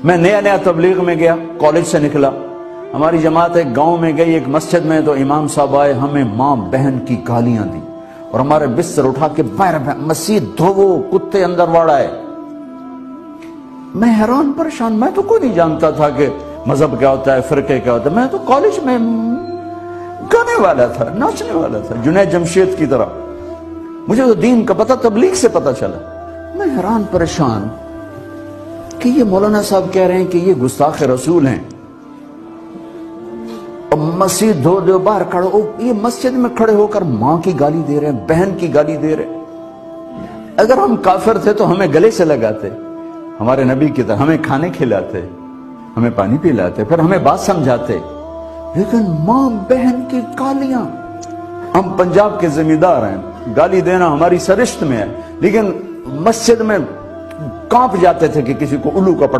میں نیا نیا تبلیغ میں گیا، کالج سے نکلا، ہماری جماعت ایک گاؤں میں گئی، ایک مسجد میں، تو امام صاحب آئے، ہمیں ماں بہن کی گالیاں دی اور ہمارے بستر اٹھا کے باہر مسجد دھوو، کتے اندر واڑا ہے۔ میں حیران پریشان، میں تو کوئی نہیں جانتا تھا کہ مذہب کیا ہوتا ہے، فرقے کیا ہوتا ہے، میں تو کالج میں گانے والا تھا، ناچنے والا تھا، جنید جمشید کی طرح، مجھے تو دین کا پتہ تبلیغ سے پتہ چلا۔ میں حیران پریشان کہ یہ مولانا صاحب کہہ رہے ہیں کہ یہ گستاخ رسول ہیں، اور مسجد دھو دو باہر کھڑے ہو، یہ مسجد میں کھڑے ہو کر ماں کی گالی دے رہے ہیں، بہن کی گالی دے رہے ہیں۔ اگر ہم کافر تھے تو ہمیں گلے سے لگاتے، ہمارے نبی کی طرح ہمیں کھانے کھلاتے، ہمیں پانی پلاتے، پھر ہمیں بات سمجھاتے، لیکن ماں بہن کی گالیاں۔ ہم پنجاب کے زمیندار ہیں، گالی دینا ہماری سرشت میں ہے، لیکن مسجد میں کانپ جاتے تھے کہ کسی کو الو کا پٹھا